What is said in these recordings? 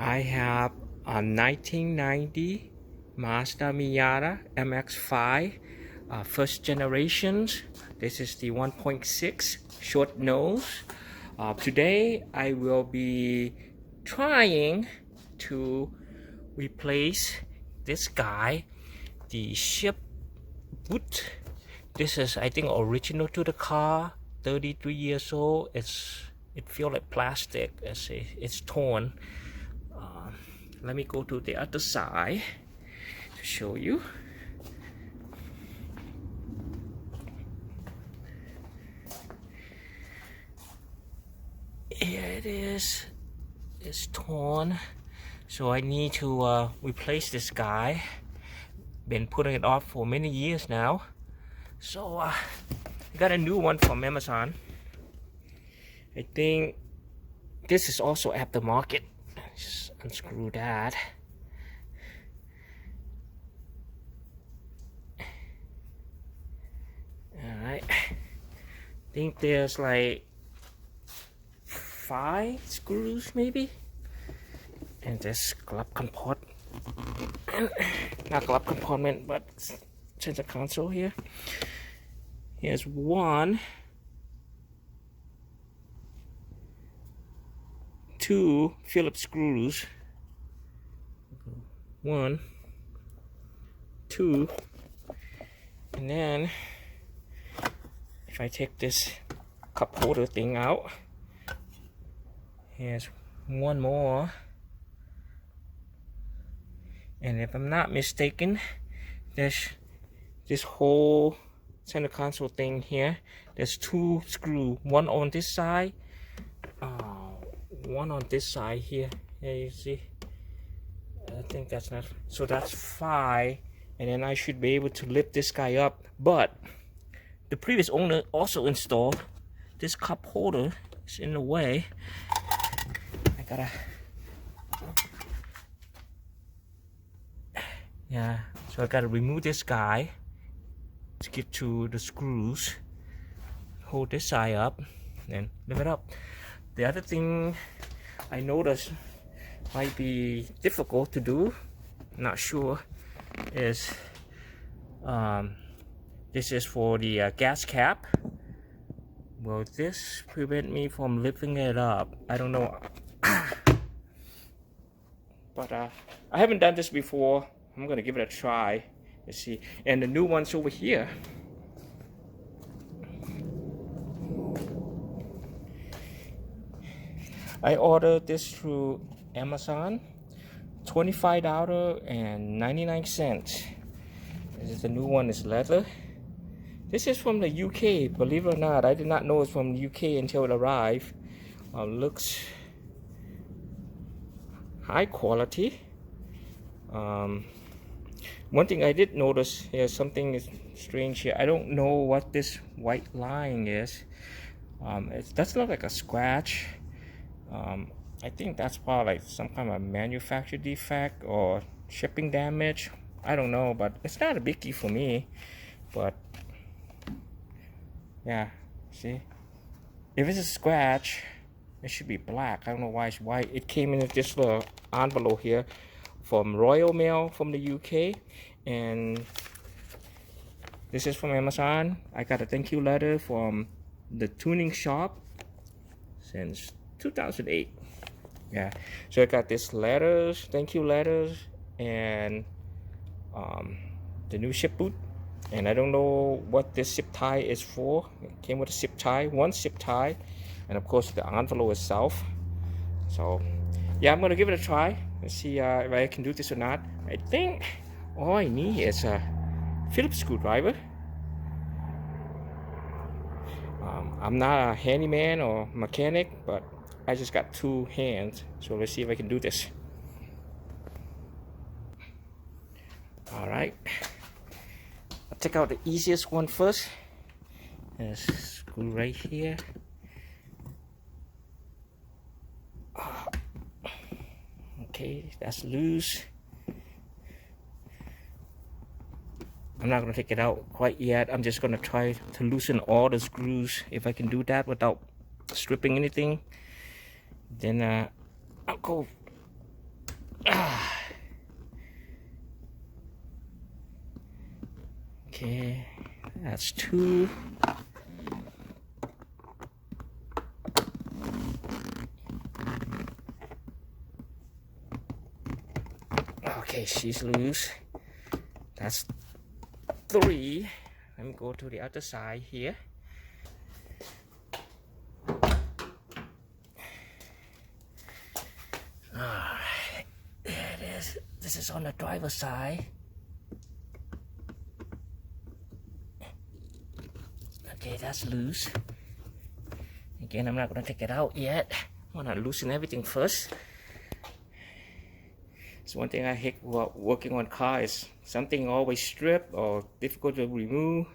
I have a 1990 Mazda Miata MX5, first generations. This is the 1.6 short nose. Today I will be trying to replace this guy, the ship boot. This is, I think, original to the car, 33 years old. It feels like plastic. It's torn. Let me go to the other side to show you. Here it is. It's torn, so I need to replace this guy. Been putting it off for many years now, so I got a new one from Amazon. I think this is also aftermarket. Just unscrew that. Alright, I think there's like 5 screws maybe, and this glove compartment, not glove compartment, but center console here. Here's 1, 2 Phillips screws. 1, 2, and then if I take this cup holder thing out, here's 1 more. And if I'm not mistaken, there's this whole center console thing here. There's 2 screws, 1 on this side, 1 on this side here. Here you see. I think that's not, so that's 5, and then I should be able to lift this guy up. But the previous owner also installed this cup holder. It's in the way. I gotta, yeah, so I gotta remove this guy to get to the screws, hold this side up, and lift it up. The other thing I noticed might be difficult to do, not sure, is this is for the gas cap. Will this prevent me from lifting it up? I don't know. But I haven't done this before. I'm gonna give it a try. Let's see. And the new one's over here. I ordered this through Amazon, $25.99. This is the new one. Is leather. This is from the UK. Believe it or not, I did not know it's from the UK until it arrived. Looks high quality. One thing I did notice here, something is strange here. I don't know what this white line is. It does look like a scratch. I think that's probably like some kind of manufacturer defect or shipping damage. I don't know, but it's not a biggie for me. But yeah, see, if it's a scratch, it should be black. I don't know why it's white. It came in this little envelope here from Royal Mail from the UK, and this is from Amazon. I got a thank you letter from the tuning shop since 2008. Yeah, so I got this letters, thank you letters, and the new ship boot. And I don't know what this zip tie is for. It came with a zip tie, 1 zip tie, and of course the envelope itself. So yeah, I'm gonna give it a try. Let's see if I can do this or not. I think all I need is a Phillips screwdriver. I'm not a handyman or mechanic, but I just got 2 hands. So let's see if I can do this. All right. I'll take out the easiest one first. There's a screw right here. Okay, that's loose. I'm not going to take it out quite yet. I'm just going to try to loosen all the screws. If I can do that without stripping anything, then I'll go Okay, that's 2. Okay, she's loose. That's 3. Let me go to the other side here. Alright, there it is. This is on the driver's side. Okay, that's loose. Again, I'm not gonna take it out yet. I wanna loosen everything first. So one thing I hate while working on car is something always stripped or difficult to remove.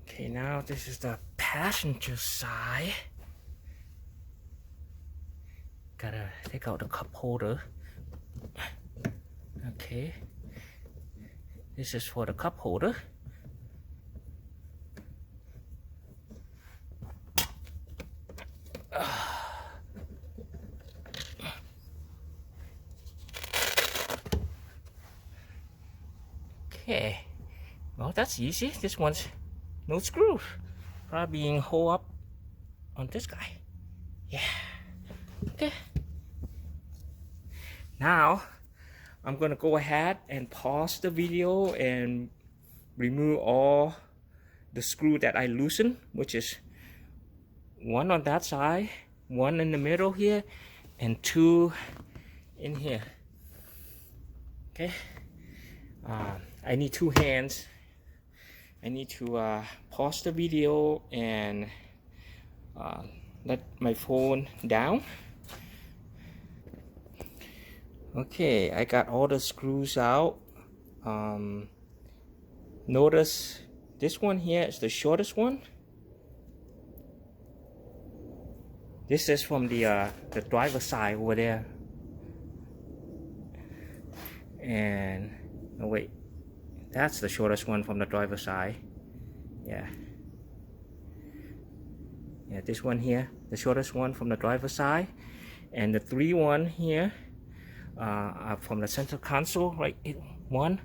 Okay, now this is the passenger side. Gotta take out the cup holder. Okay, this is for the cup holder. Okay, well that's easy. This one's no screws. Probably being hole up on this guy. Yeah. Okay. Now I'm gonna go ahead and pause the video and remove all the screw that I loosened, which is 1 on that side, 1 in the middle here, and 2 in here. Okay. I need 2 hands. I need to pause the video and let my phone down. Okay, I got all the screws out. Notice this one here is the shortest one. This is from the driver's side over there. And oh wait, that's the shortest one from the driver's side. Yeah, this one here, the shortest one from the driver's side, and the 3 one here are from the center console, right? 1,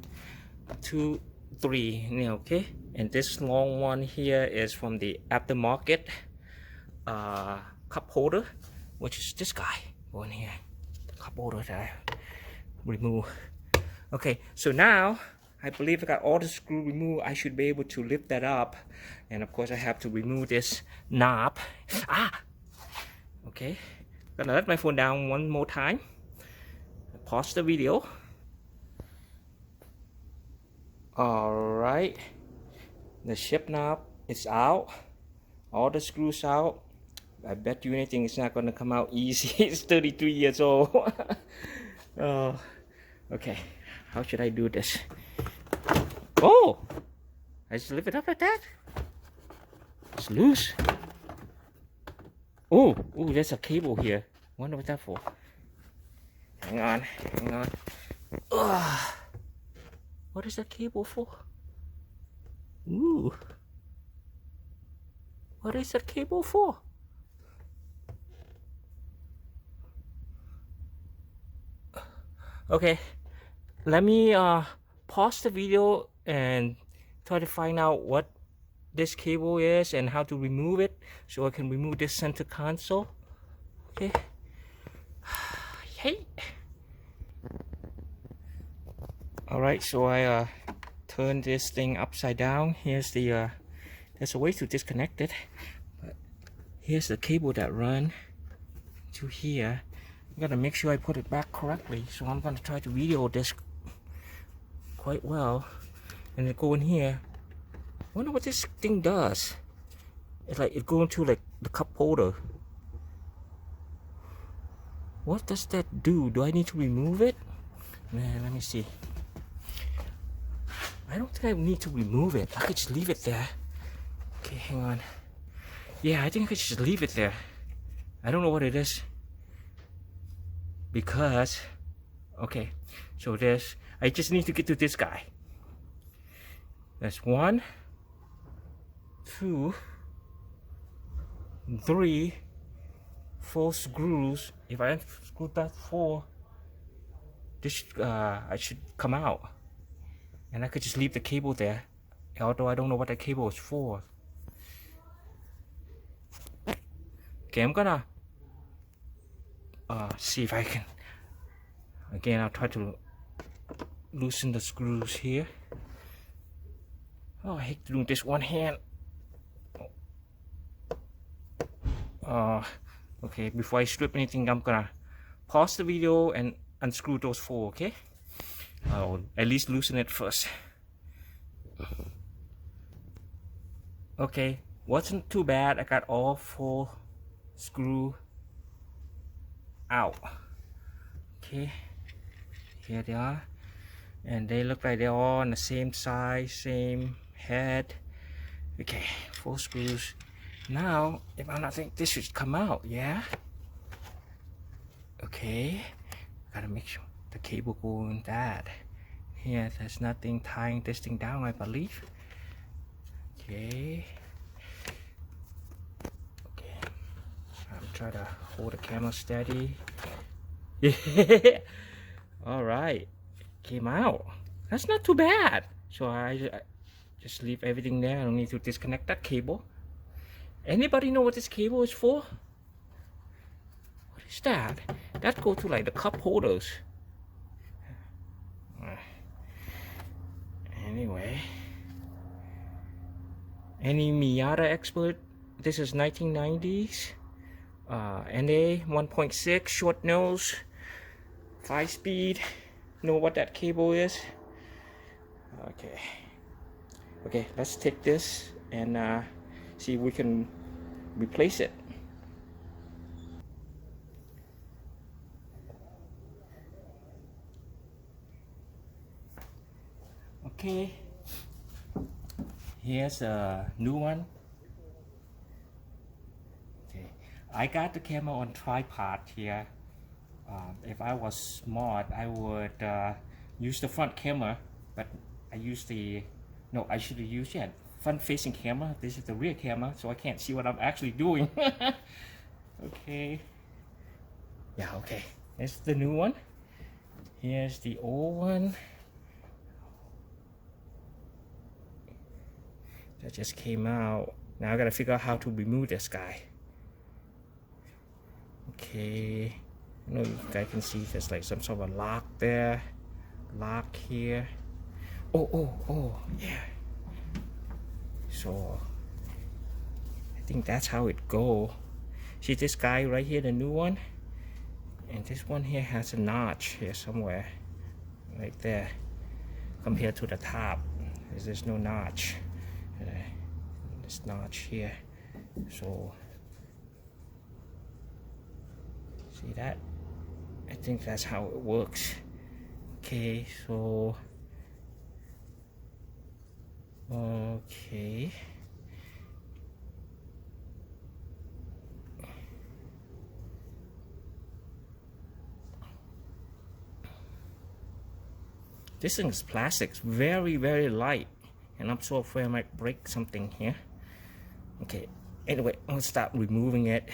2, 3. Yeah, okay. And this long one here is from the aftermarket cup holder, which is this guy one here, the cup holder that I remove. Okay, so now I believe I got all the screw removed. I should be able to lift that up, and of course I have to remove this knob. Okay, gonna let my phone down one more time. Pause the video. Alright, the ship knob is out, all the screws out. I bet you anything it's not gonna come out easy. It's 33 years old. Okay, how should I do this? Oh, I just lift it up like that. It's loose. Oh, there's a cable here. Wonder what that's for. Hang on. What is that cable for? Ooh. What is that cable for? Okay, let me pause the video and try to find out what this cable is and how to remove it, so I can remove this center console. Okay. Hey. Alright, so I turn this thing upside down. Here's the there's a way to disconnect it, but here's the cable that run to here. I gotta make sure I put it back correctly, so I'm gonna try to video this quite well and then go in here. I wonder what this thing does. It's like it goes into like the cup holder. What does that do? Do I need to remove it? Man, let me see. I don't think I need to remove it. I could just leave it there. Okay, hang on. Yeah, I think I could just leave it there. I don't know what it is. Because, okay, so there's, I just need to get to this guy. That's 1, 2, 3, 4 screws. If I unscrew that 4, this I should come out, and I could just leave the cable there, although I don't know what the cable is for. Okay, I'm gonna see if I can. Again, I'll try to loosen the screws here. Oh, I hate doing this one hand. Okay, before I strip anything, I'm gonna pause the video and unscrew those four, okay? I'll at least loosen it first. Okay, wasn't too bad. I got all four screws out. Okay, here they are. And they look like they're all on the same size, same head. Okay, 4 screws. Now, if I think this should come out, yeah? Okay, gotta make sure the cable go in that. Here, there's nothing tying this thing down, I believe. Okay. Okay. I'm trying to hold the camera steady. Yeah. All right. Came out. That's not too bad. So I just leave everything there. I don't need to disconnect that cable. Anybody know what this cable is for? What is that? That goes to like the cup holders. Anyway. Any Miata expert? This is 1990s. NA 1.6 short nose, 5-speed. Know what that cable is? Okay. Okay, let's take this and see if we can replace it. Okay, here's a new one. Okay, I got the camera on tripod here. If I was smart, I would use the front camera, but I use the, no, I should have used, yeah, front-facing camera. This is the rear camera, so I can't see what I'm actually doing. Okay. Yeah, okay. It's the new one. Here's the old one. That just came out. Now I gotta figure out how to remove this guy. Okay. I know you guys can see there's like some sort of lock there. Lock here. Oh, yeah. So I think that's how it go. See this guy right here, the new one? And this one here has a notch here somewhere. Right there. Compared to the top. There's no notch. This notch here. So see that? I think that's how it works. Okay, so okay. This thing is plastic, very, very light, and I'm so afraid I might break something here. Okay, anyway, I'm gonna start removing it.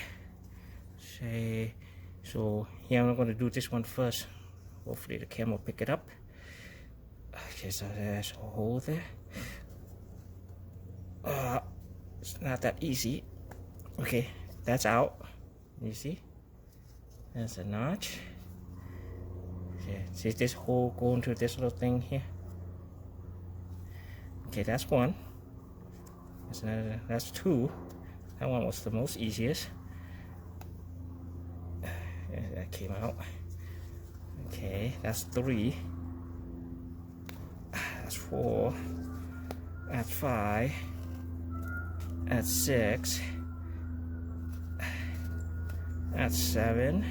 Say, so here I'm gonna do this one first. Hopefully the camera will pick it up. Okay, so there's a hole there. It's not that easy. Okay, that's out. You see? There's a notch. Okay, see this hole going to this little thing here? Okay, that's one. That's two. That one was the most easiest. That came out. Okay, that's 3. That's 4. That's 5. That's 6. That's 7.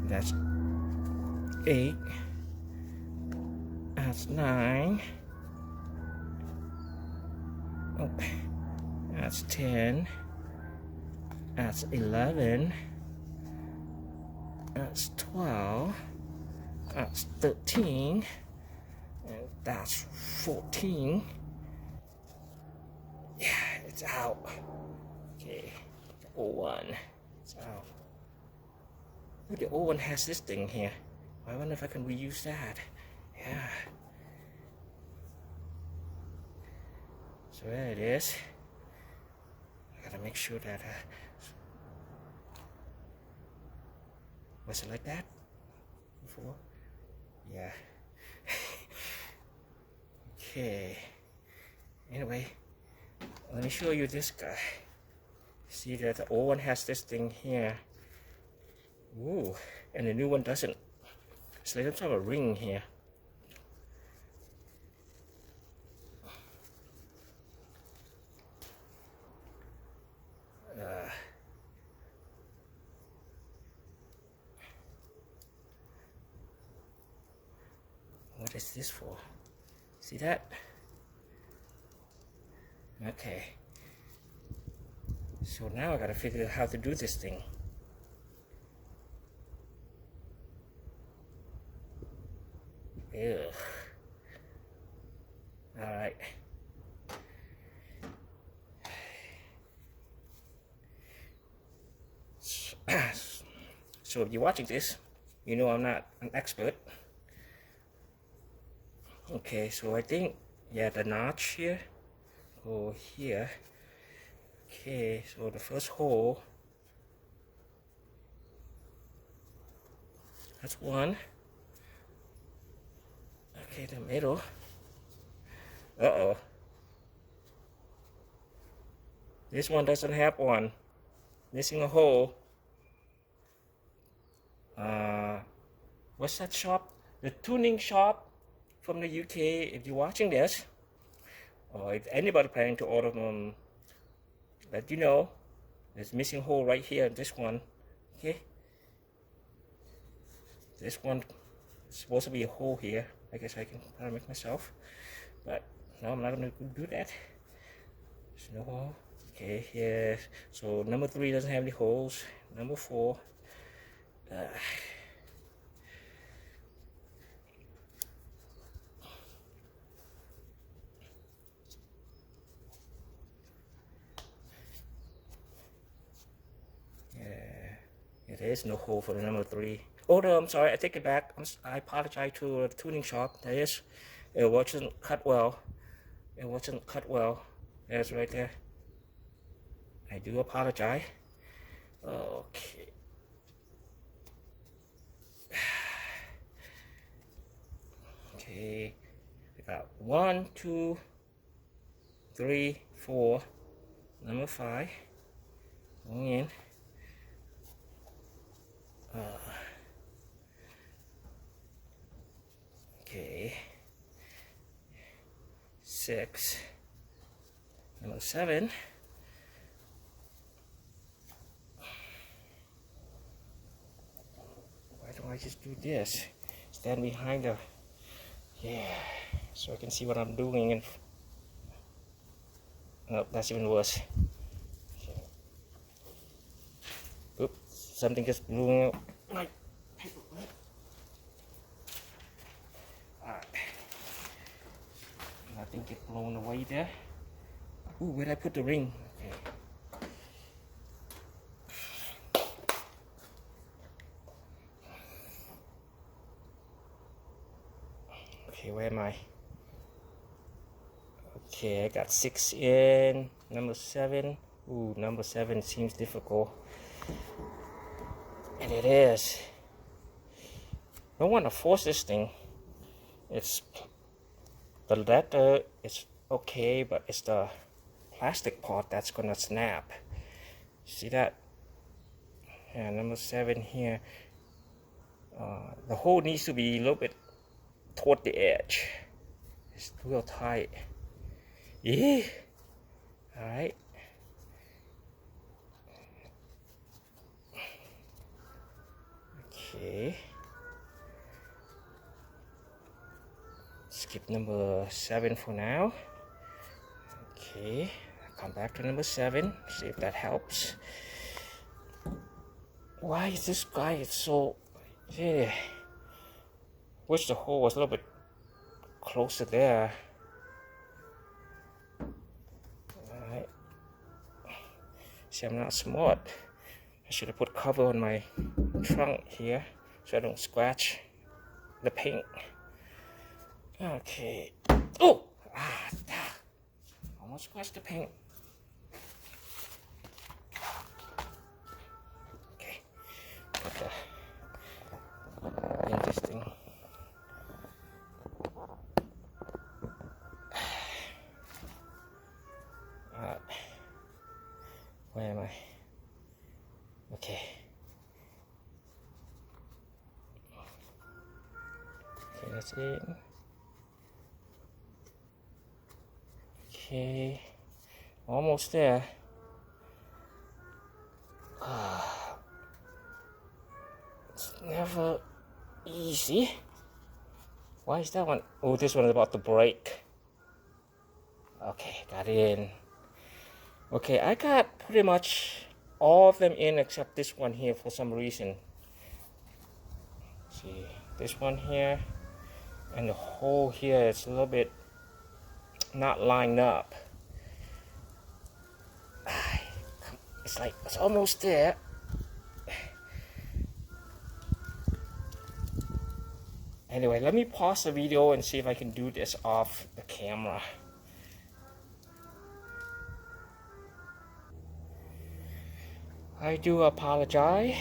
That's 8. That's 9. Oh, that's 10. That's 11. That's 12. That's 13. And that's 14. Yeah, it's out. Okay, 01. It's out. Oh, the old one has this thing here. I wonder if I can reuse that. Yeah. So there it is. I gotta make sure that was it like that before? Yeah. Okay. Anyway, let me show you this guy. See that the old one has this thing here. Ooh, and the new one doesn't. It's like some sort of a ring here. What is this for? See that? Okay. So now I gotta figure out how to do this thing. Ew. Alright. So if you're watching this, you know I'm not an expert. Okay, so I think, yeah, the notch here, go here. Okay, so the first hole, that's one. Okay, the middle. Uh-oh. This one doesn't have one. Missing a hole. What's that shop? The tuning shop from the UK. If you're watching this, or if anybody planning to order them, let you know. There's missing hole right here. This one, okay. This one is supposed to be a hole here. I guess I can probably make myself, but no, I'm not gonna do that. There's no hole. Okay, yeah. So number 3 doesn't have any holes. Number 4. Yeah, there is no hole for the number 3. Oh no, I'm sorry, I take it back. I apologize to the tuning shop. There is. It wasn't cut well. It wasn't cut well. There's right there. I do apologize. Okay. Okay. I got 1, 2, 3, 4. Number 5. Going in. Okay. 6. Number 7. Why don't I just do this? Stand behind the, yeah, so I can see what I'm doing. And oh, that's even worse. Oops, something just blew out. Alright. Nothing get blown away there. Ooh, where'd I put the ring? Okay. Okay, where am I? Okay, I got 6 in. Number 7. Ooh, number 7 seems difficult. And it is. I don't want to force this thing. It's the leather is okay, but it's the plastic part that's gonna snap. See that? Yeah, number 7 here. The hole needs to be a little bit toward the edge. It's real tight. Yeah. All right. Okay. Skip number 7 for now. Okay. Come back to number 7. See if that helps. Why is this guy so? Yeah. Wish the hole was a little bit closer there. Alright. See, I'm not smart. I should have put cover on my trunk here so I don't scratch the paint. Okay. Oh! Almost scratched the paint. Okay. Put the interesting. Where am I? Okay. Okay, that's it. Okay. Almost there. It's never easy. Why is that one? Oh, this one is about to break. Okay, got it in. Okay, I got pretty much all of them in except this one here for some reason. See, this one here and the hole here is a little bit not lined up. It's like it's almost there. Anyway, let me pause the video and see if I can do this off the camera. I do apologize.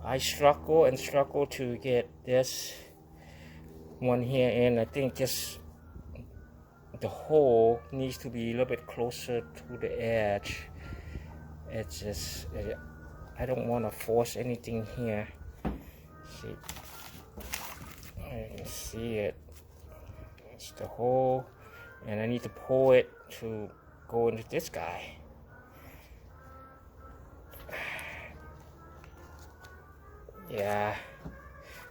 I struggle to get this one here in. I think just the hole needs to be a little bit closer to the edge. It's just, I don't want to force anything here. See, I can see it. It's the hole, and I need to pull it to go into this guy. Yeah,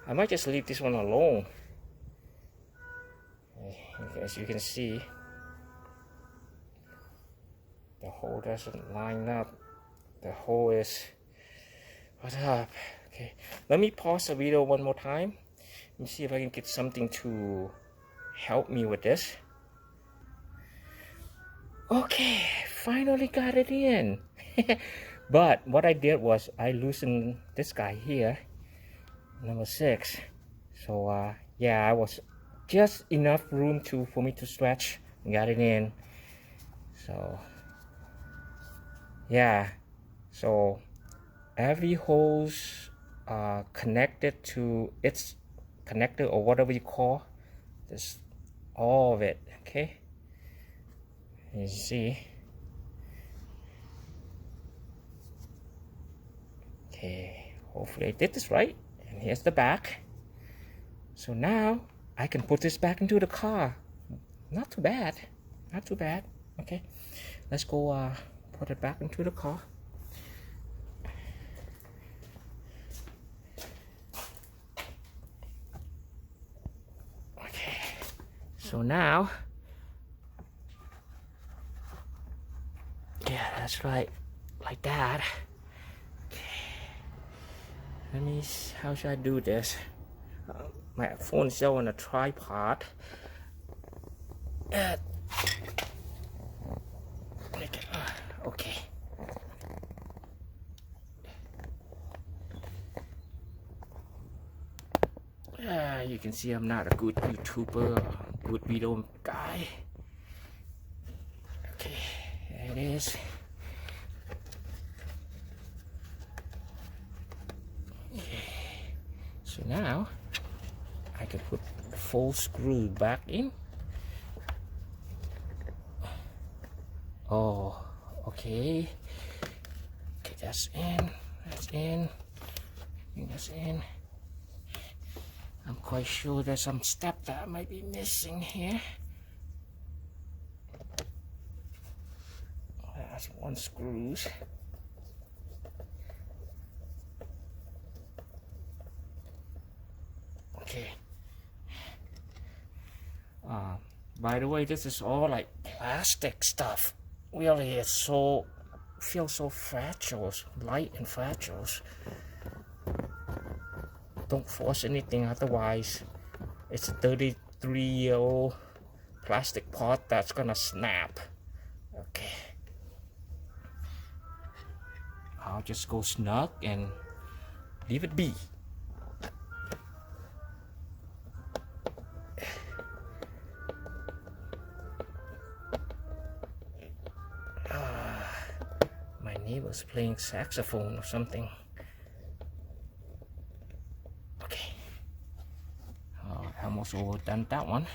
I might just leave this one alone. As you can see, the hole doesn't line up. The hole is, what's up? Okay, let me pause the video one more time. Let me see if I can get something to help me with this. Okay, finally got it in. But what I did was I loosened this guy here, number 6. So yeah, I was just enough room for me to stretch and got it in. So yeah, so every hole's connected to its connector or whatever you call this, all of it. Okay, you see. Okay, hopefully I did this right. And here's the back. So now I can put this back into the car. Not too bad. Not too bad. Okay, let's go put it back into the car. Okay, so now, yeah, that's right, like that. Let me, how should I do this? My phone is still on a tripod. Okay. You can see I'm not a good YouTuber, good video guy. Okay, there it is. So now I can put the full screw back in. Oh, okay. Okay, that's in. That's in. I think that's in. I'm quite sure there's some step that I might be missing here. That's one screws. Okay. By the way, this is all like plastic stuff. Really, it's so, feels so fragile, light and fragile. Don't force anything, otherwise it's a 33-year-old plastic part that's gonna snap. Okay. I'll just go snug and leave it be. My neighbor's playing saxophone or something. Okay. Oh, I almost overdone that one.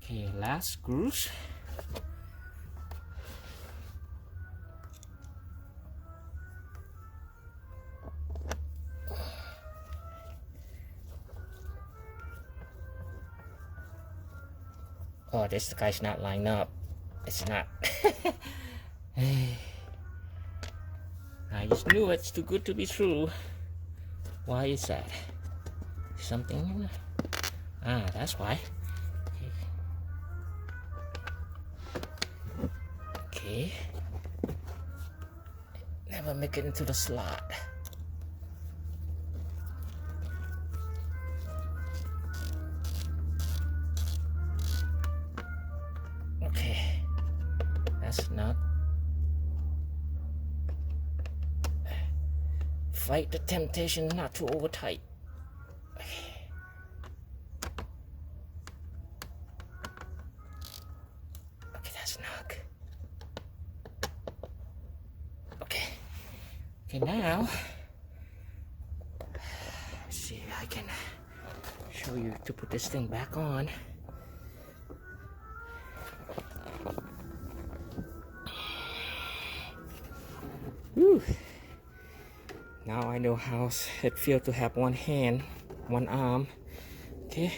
Okay, last screws. Oh, this guy's not lined up. It's not. I just knew it's too good to be true. Why is that? Something? Ah, that's why. Okay. Never make it into the slot. Okay. That's not. Fight the temptation not to over tight. Okay. Okay, that's snug. Okay. Okay, now let's see if I can show you to put this thing back on. Whew. Now I know how it feels to have one hand, one arm. Okay.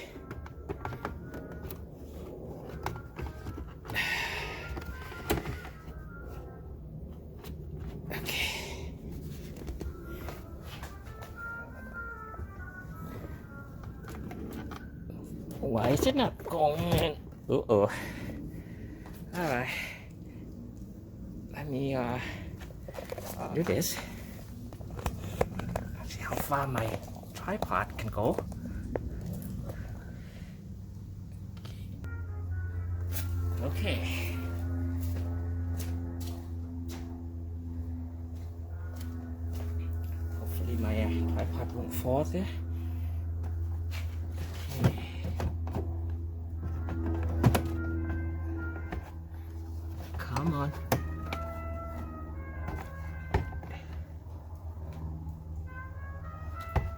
Okay. Why is it not going? Uh-oh. Alright. Let me do this. See how far my tripod can go. Okay. Hopefully my tripod won't fall there. Okay. Come on.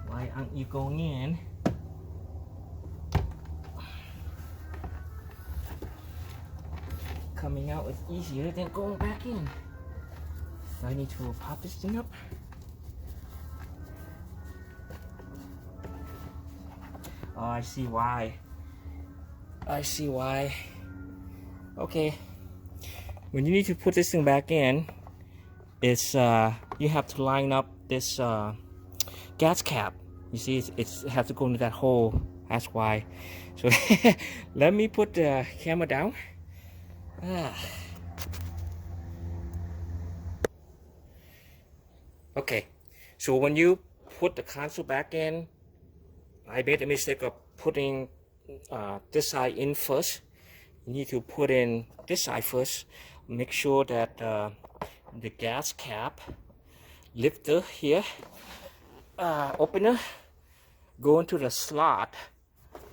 Why aren't you going in? Coming out is easier than going back in. I need to pop this thing up. Oh, I see why. I see why. Okay. When you need to put this thing back in, it's you have to line up this gas cap. You see, it has to go into that hole. That's why. So let me put the camera down. Okay, so when you put the console back in, I made a mistake of putting this side in first. You need to put in this side first. Make sure that the gas cap lifter here, opener, go into the slot.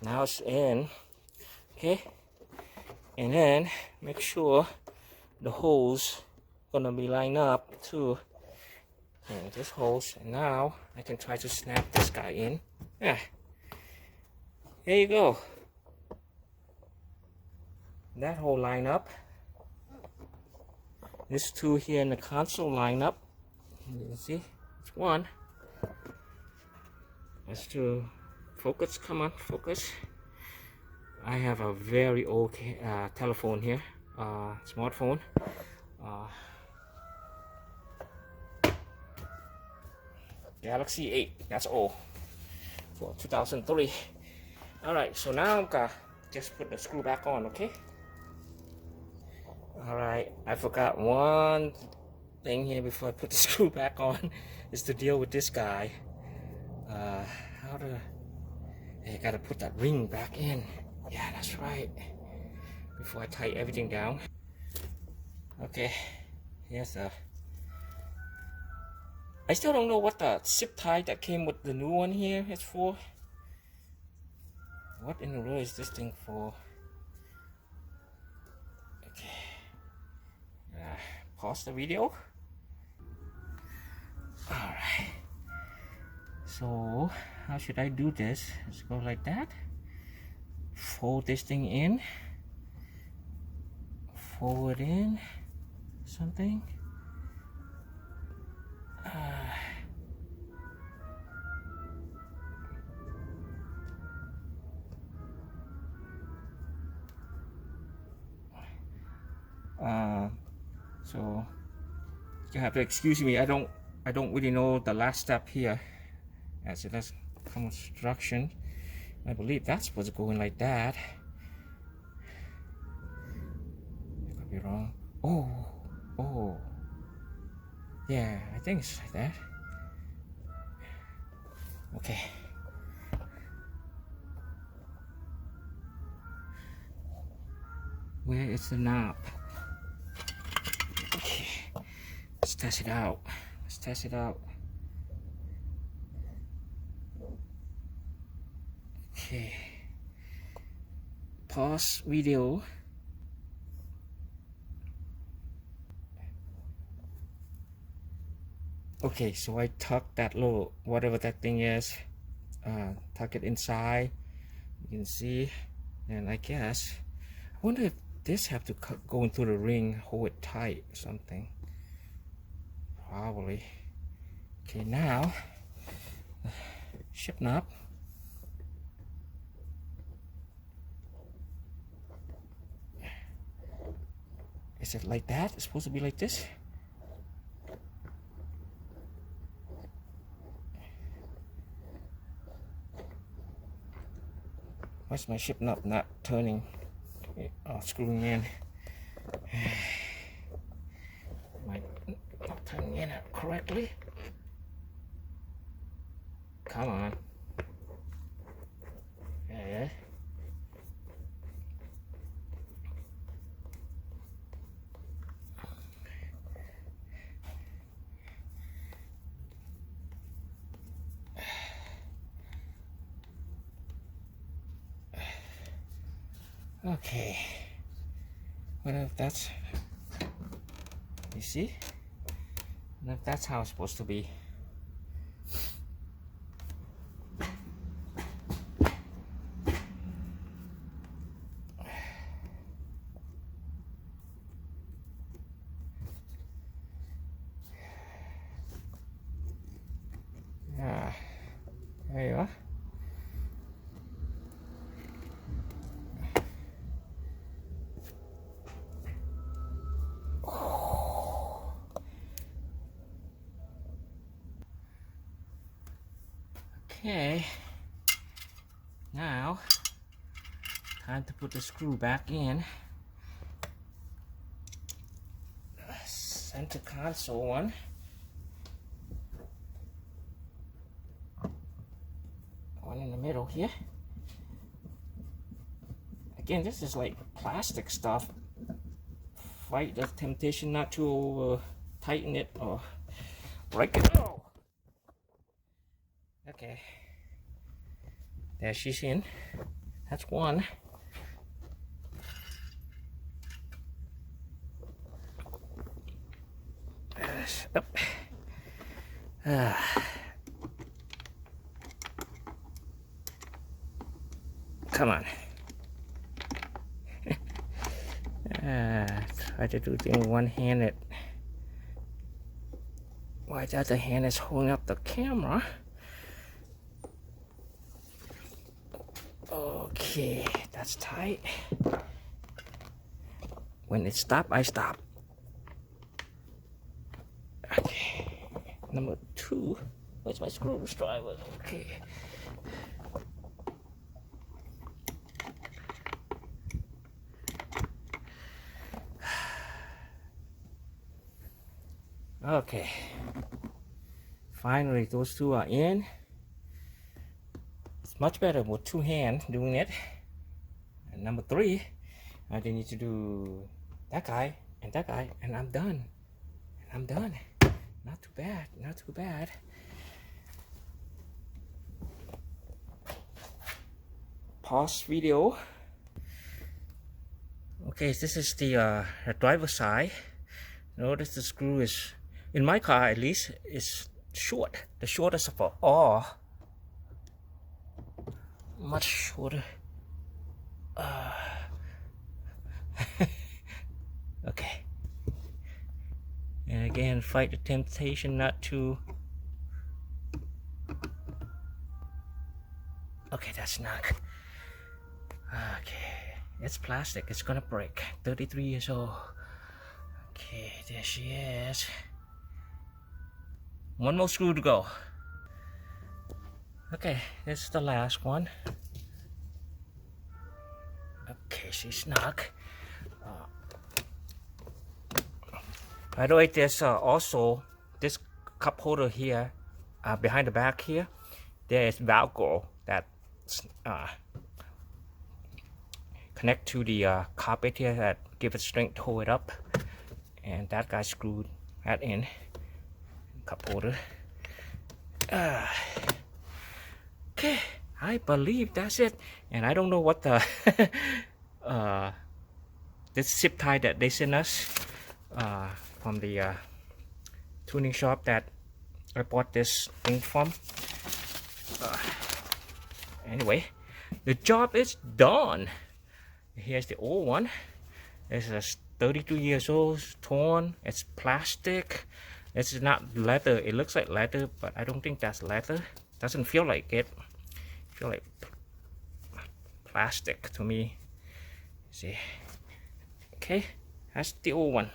Now it's in. Okay, and then make sure the holes gonna be lined up too. And this holes, and now I can try to snap this guy in. Yeah, there you go. That hole line up. This two here in the console line up. You can see it's one. Let's do focus. Come on, focus. I have a very old telephone here, smartphone. Galaxy 8, that's old, for 2003. Alright, so now I'm gonna just put the screw back on, okay? Alright, I forgot one thing here before I put the screw back on, is to deal with this guy. I gotta put that ring back in. Yeah, that's right. Before I tighten everything down. Okay, here's the I still don't know what the zip tie that came with the new one here is for. What in the world is this thing for? Okay. Pause the video. Alright. So, how should I do this? Let's go like that. Fold this thing in. Fold it in. Something. So you have to excuse me. I don't really know the last step here, as it does come with instruction. I believe that's supposed to go in like that. I could be wrong. Oh, yeah, I think it's like that. Okay. Where is the knob? Okay, let's test it out. Okay. Pause video. Okay, so I tuck that little, whatever that thing is, tuck it inside. You can see, and I guess, I wonder if this have to go into the ring, hold it tight or something. Probably. Okay, now, ship knob. Is it like that? It's supposed to be like this? Why's my ship knob not turning? Screwing in. Am I not turning in correctly? Come on. Yeah. Okay. What if that's, you see? What if that's how it's supposed to be? Yeah. There you are. Okay, now time to put the screw back in. Center console one. One in the middle here. Again, this is like plastic stuff. Fight the temptation not to tighten it or break it. Oh. Okay, there she's in. That's one. Up. Come on. Try to do things one-handed. Why the other hand is holding up the camera? Okay, that's tight. When it stops, I stop. Okay, number two. Where's my screwdriver? Okay. Okay. Finally, those two are in. It's much better with two hands doing it. And number three, I need to do that guy, and I'm done. Not too bad, not too bad. Pause video. Okay, this is the driver's side. Notice the screw is, in my car at least, is short. The shortest of all. Much shorter. Okay. And again, fight the temptation not to. Okay, that's not. Okay, it's plastic. It's gonna break. 33 years old. Okay, there she is. One more screw to go. Okay, this is the last one. Okay, she's snug. By the way, there's also this cup holder here, behind the back here. There is Velcro that connect to the carpet here that give it strength to hold it up, and that guy screwed that in. Cup holder. Okay, I believe that's it. And I don't know what the this zip tie that they sent us from the tuning shop that I bought this thing from. Anyway, the job is done. Here's the old one. This is 32 years old, torn. It's plastic. It's not leather. It looks like leather, but I don't think that's leather. Doesn't feel like it. Feel like plastic to me. See? Okay, that's the old one.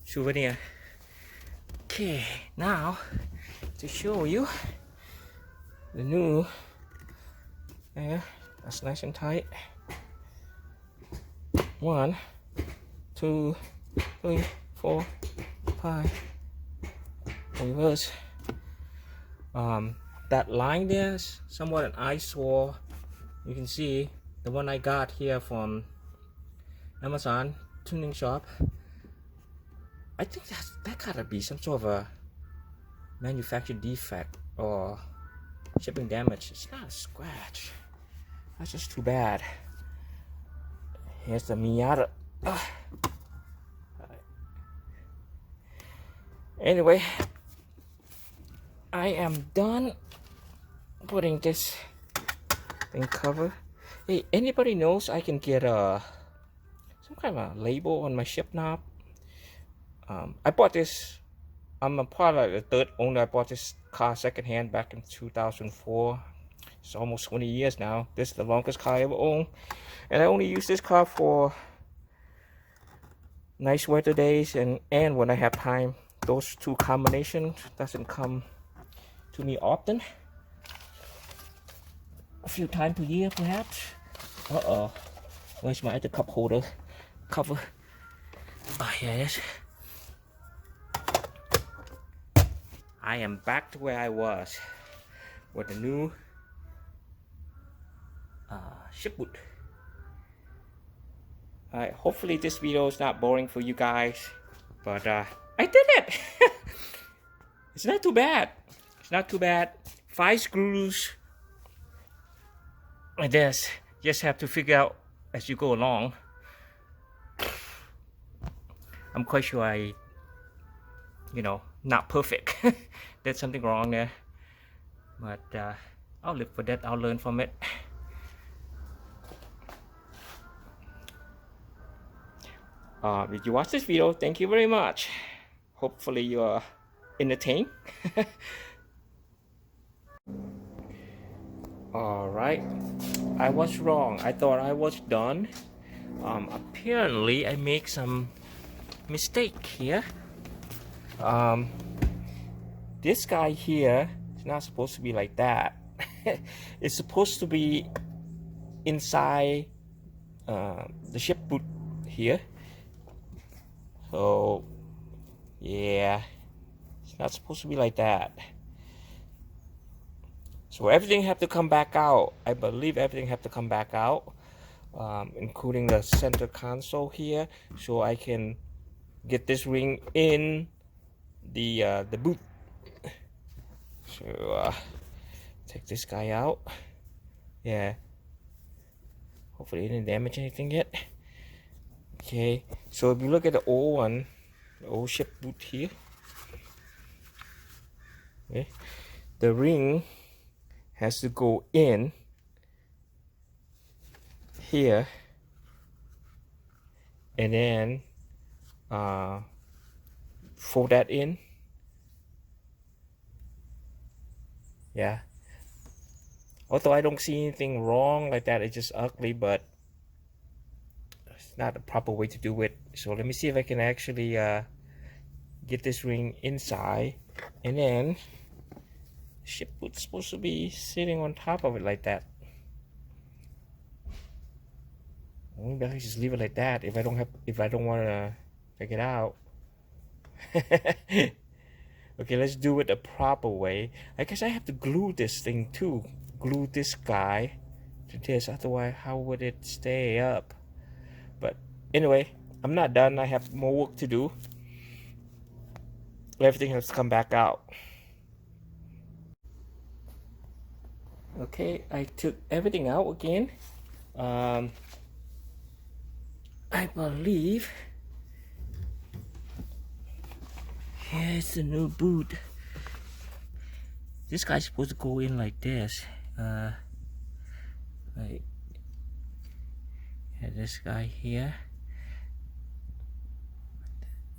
Souvenir. Okay, now to show you the new. Yeah, that's nice and tight. 1, 2, 3, 4, 5. Reverse. That line there is somewhat an eyesore. You can see the one I got here from Amazon tuning shop. I think that gotta be some sort of a manufacturer defect or shipping damage. It's not a scratch. That's just too bad. Here's the Miata. Anyway, I am done putting this thing cover. Hey, anybody knows I can get some kind of a label on my ship knob? I bought this. I'm a part of the third owner. I bought this car secondhand back in 2004. It's almost 20 years now. This is the longest car I ever owned, and I only use this car for nice weather days and when I have time. Those two combinations doesn't come to me often. A few times per year, perhaps. Where's my other cup holder cover? Oh, here it is. I am back to where I was with the new ship boot. Alright, hopefully this video is not boring for you guys, but I did it. It's not too bad. It's not too bad. 5 screws like this. Just have to figure out as you go along. I'm quite sure I, not perfect. There's something wrong there, but I'll live for that. I'll learn from it. If you watch this video, thank you very much. Hopefully you are entertained. Alright, I was wrong. I thought I was done. Apparently I make some mistake here. This guy here is not supposed to be like that. It's supposed to be inside the ship boot here. So yeah, it's not supposed to be like that. So everything have to come back out. I believe everything have to come back out, including the center console here, so I can get this ring in the boot. So take this guy out. Yeah, hopefully it didn't damage anything yet. Okay, so if you look at the old one, the old ship boot here, okay, the ring has to go in here, and then fold that in. Yeah, although I don't see anything wrong like that, it's just ugly, but it's not the proper way to do it. So let me see if I can actually get this ring inside, and then the ship boot's supposed to be sitting on top of it like that. Maybe I just leave it like that if I don't want to take it out. Okay, let's do it the proper way. I guess I have to glue this thing too. Glue this guy to this, otherwise how would it stay up? But anyway, I'm not done. I have more work to do. Everything has to come back out. Okay, I took everything out again. I believe here's the new boot. This guy's supposed to go in like this. Right. Yeah, this guy here.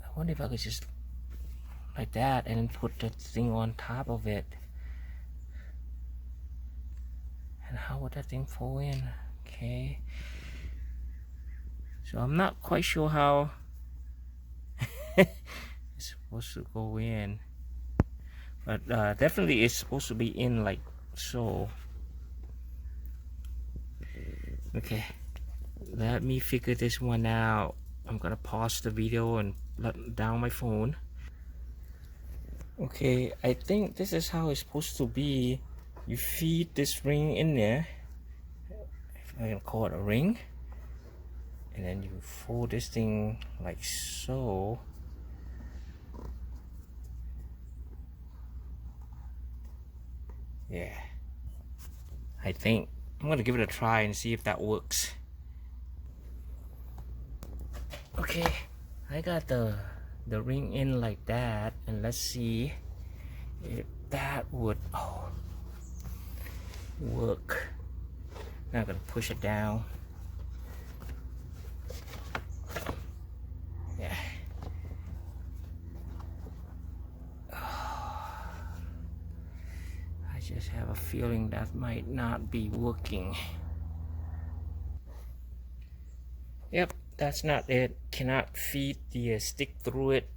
I wonder if I could just like that and then put the thing on top of it. And how would that thing fall in? Okay. So I'm not quite sure how it's supposed to go in. But definitely it's supposed to be in like so. Okay. Let me figure this one out. I'm gonna pause the video and let down my phone. Okay, I think this is how it's supposed to be. You feed this ring in there, if I can call it a ring, and then you fold this thing like so. Yeah, I think I'm gonna give it a try and see if that works. Okay, I got the ring in like that, and let's see if that would work. Now I'm gonna push it down. Yeah. I just have a feeling that might not be working. Yep, that's not it. Cannot feed the stick through it.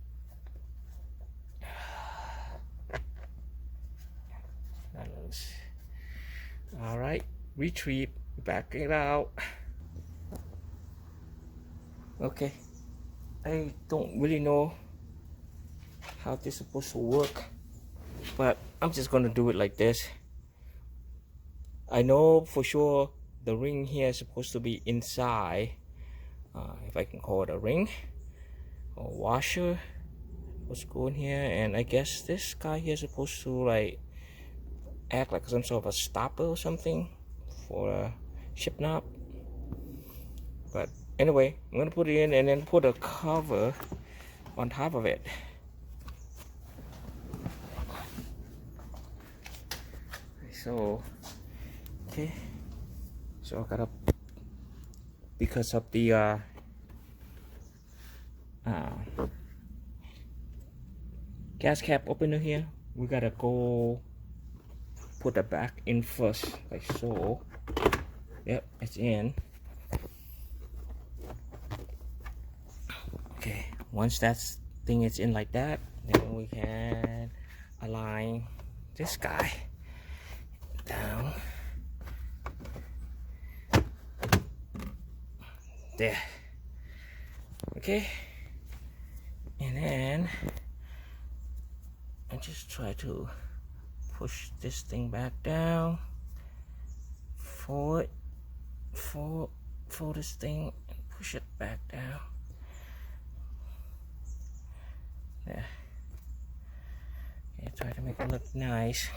All right, retrieve, back it out. Okay, I don't really know how this is supposed to work, but I'm just gonna do it like this. I know for sure the ring here is supposed to be inside, if I can call it a ring or washer. Let's go in here, and I guess this guy here is supposed to like act like some sort of a stopper or something for a ship knob. But anyway, I'm gonna put it in and then put a cover on top of it. So okay, so I gotta, because of the gas cap opener here, we gotta go put the back in first, like so. Yep, it's in. Okay, once that thing is in like that, then we can align this guy down there. Okay, and then I just try to push this thing back down, forward, fold this thing and push it back down. Yeah. Yeah, try to make it look nice.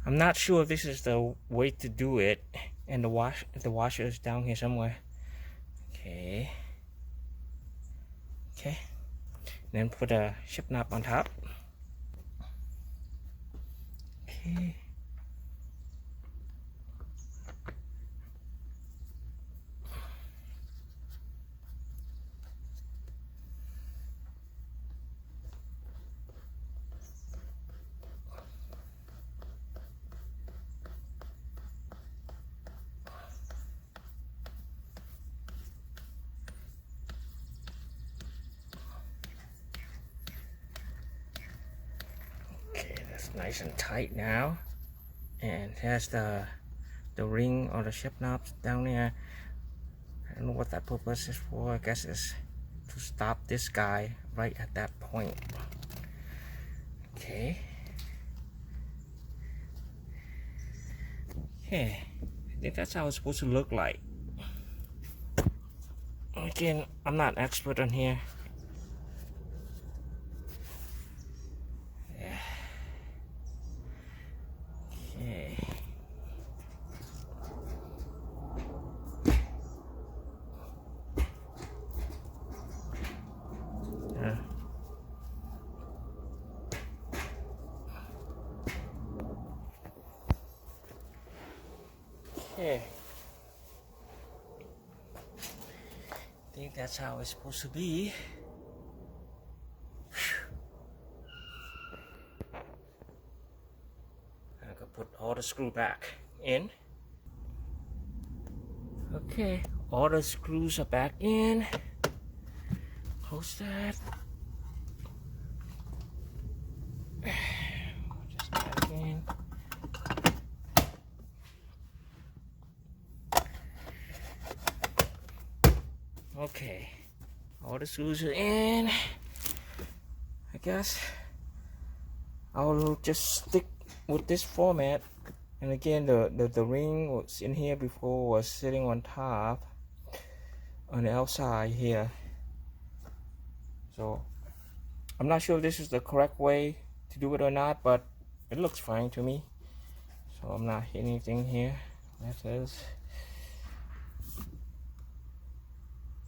I'm not sure if this is the way to do it, and the washer is down here somewhere. Okay. Okay. Then put a shift knob on top. Okay. Okay, that's nice and tight now. And here's the ring or the shift knobs down there. I don't know what that purpose is for. I guess it's to stop this guy right at that point. Okay. Okay. I think that's how it's supposed to look like. Again, I'm not an expert on here. Yeah. Okay. Okay. I think that's how it's supposed to be. I can put all the screw back in. Okay, all the screws are back in. Close that. Just back in. Okay, all the screws are in. I guess I'll just stick with this format. And again, the ring was in here before, was sitting on top on the outside here. So I'm not sure if this is the correct way to do it or not, but it looks fine to me. So I'm not hitting anything here. That is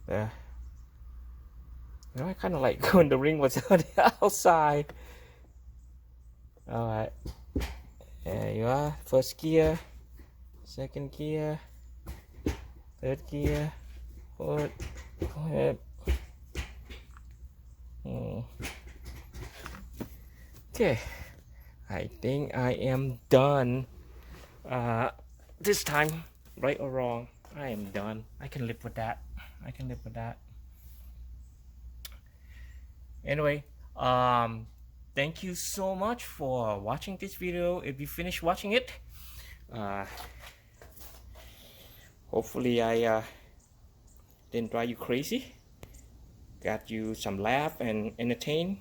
there. You know, I kind of like when the ring was on the outside. All right, there you are. First gear, second gear, third gear, fourth. Go ahead. Okay, I think I am done. This time, right or wrong, I am done. I can live with that. I can live with that. Anyway, thank you so much for watching this video. If you finish watching it, hopefully I didn't drive you crazy. Got you some laugh and entertain.